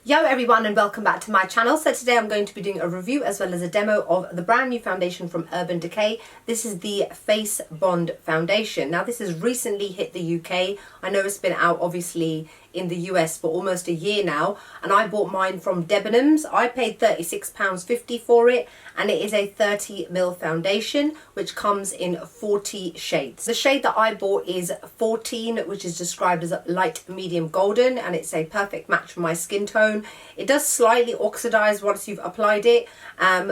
Yo everyone, and welcome back to my channel. So today I'm going to be doing a review as well as a demo of the brand new foundation from Urban Decay. This is the Face Bond foundation. Now this has recently hit the UK. I know it's been out obviously in the US for almost a year now, and I bought mine from Debenhams. I paid £36.50 for it, and it is a 30ml foundation which comes in 40 shades. The shade that I bought is 14, which is described as light medium golden, and it's a perfect match for my skin tone. It does slightly oxidize once you've applied it,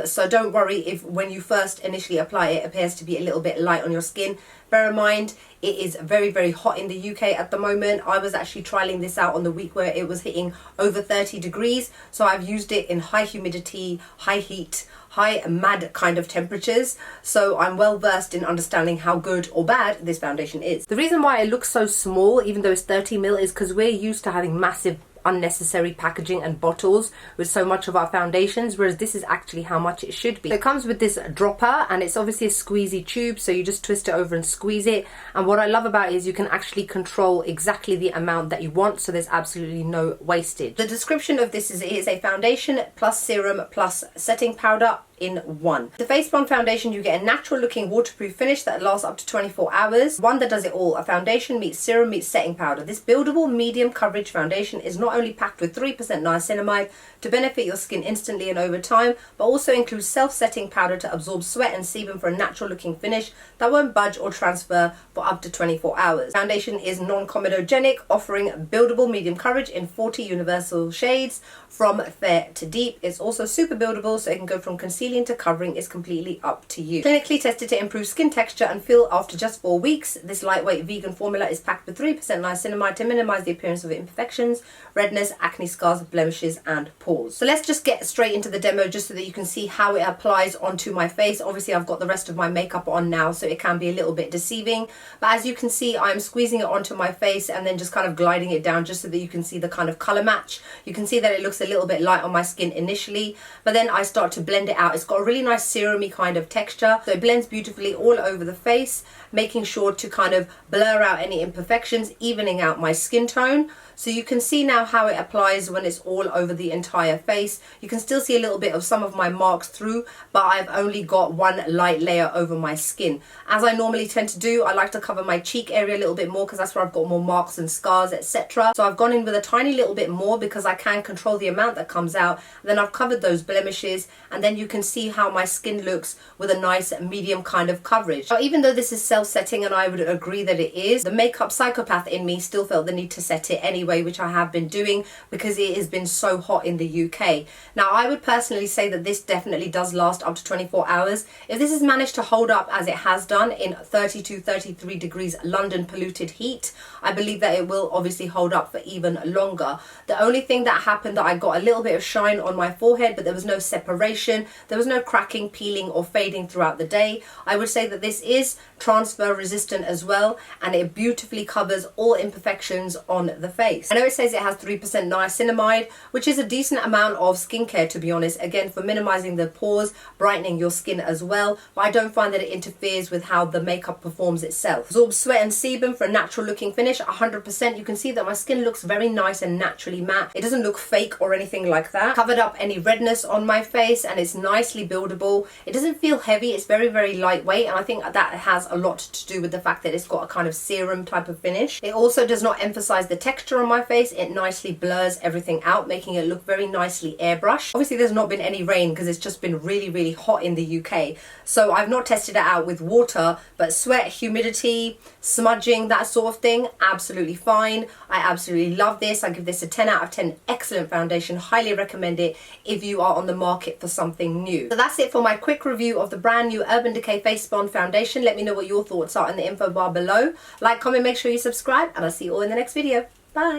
so don't worry if when you first initially apply it appears to be a little bit light on your skin. Bear in mind, it is very hot in the UK at the moment. I was actually trialing this out on the week where it was hitting over 30 degrees. So I've used it in high humidity, high heat, high mad kind of temperatures. So I'm well versed in understanding how good or bad this foundation is. The reason why it looks so small, even though it's 30ml, is because we're used to having massive unnecessary packaging and bottles with so much of our foundations, whereas this is actually how much it should be. So it comes with this dropper, and it's obviously a squeezy tube, so you just twist it over and squeeze it. And what I love about it is you can actually control exactly the amount that you want, so there's absolutely no wastage. The description of this is it is a foundation plus serum plus setting powder in one. The Face Bond foundation, you get a natural looking waterproof finish that lasts up to 24 hours. One that does it all. A foundation meets serum meets setting powder. This buildable medium coverage foundation is not only packed with 3% niacinamide to benefit your skin instantly and over time, but also includes self-setting powder to absorb sweat and sebum for a natural looking finish that won't budge or transfer for up to 24 hours. Foundation is non-comedogenic, offering buildable medium coverage in 40 universal shades from fair to deep. It's also super buildable, so it can go from concealing to covering. Is completely up to you. Clinically tested to improve skin texture and feel after just 4 weeks. This lightweight vegan formula is packed with 3% niacinamide to minimize the appearance of imperfections, redness, acne scars, blemishes and pores. So let's just get straight into the demo just so that you can see how it applies onto my face. Obviously I've got the rest of my makeup on now, so it can be a little bit deceiving, but as you can see I'm squeezing it onto my face and then just kind of gliding it down just so that you can see the kind of color match. You can see that it looks a little bit light on my skin initially, but then I start to blend it out. It's got a really nice serumy kind of texture, so it blends beautifully all over the face, making sure to kind of blur out any imperfections, evening out my skin tone. So you can see now how it applies when it's all over the entire face. You can still see a little bit of some of my marks through, but I've only got one light layer over my skin. As I normally tend to do, I like to cover my cheek area a little bit more because that's where I've got more marks and scars, etc. So I've gone in with a tiny little bit more because I can control the amount that comes out. Then I've covered those blemishes, and then you can see how my skin looks with a nice medium kind of coverage. Now, even though this is self-setting, and I would agree that it is, the makeup psychopath in me still felt the need to set it anyway, which I have been doing because it has been so hot in the UK. Now I would personally say that this definitely does last up to 24 hours. If this has managed to hold up as it has done in 32-33 degrees London polluted heat, I believe that it will obviously hold up for even longer. The only thing that happened that I got a little bit of shine on my forehead, but there was no separation, there was no cracking, peeling or fading throughout the day. I would say that this is transfer resistant as well, and it beautifully covers all imperfections on the face. I know it says it has 3% niacinamide, which is a decent amount of skincare, to be honest, again for minimizing the pores, brightening your skin as well, but I don't find that it interferes with how the makeup performs itself. Absorbs sweat and sebum for a natural looking finish 100%. You can see that my skin looks very nice and naturally matte. It doesn't look fake or anything like that. Covered up any redness on my face, and it's nicely buildable. It doesn't feel heavy, it's very lightweight, and I think that has a lot to do with the fact that it's got a kind of serum type of finish. It also does not emphasize the texture on my face. It nicely blurs everything out, making it look very nicely airbrushed. Obviously there's not been any rain because it's just been really hot in the UK, so I've not tested it out with water, but sweat, humidity, smudging, that sort of thing, absolutely fine. I absolutely love this. I give this a 10 out of 10. Excellent foundation, highly recommend it if you are on the market for something new. So that's it for my quick review of the brand new Urban Decay Face Bond foundation. Let me know what your thoughts are in the info bar below. Like, comment, make sure you subscribe, and I'll see you all in the next video.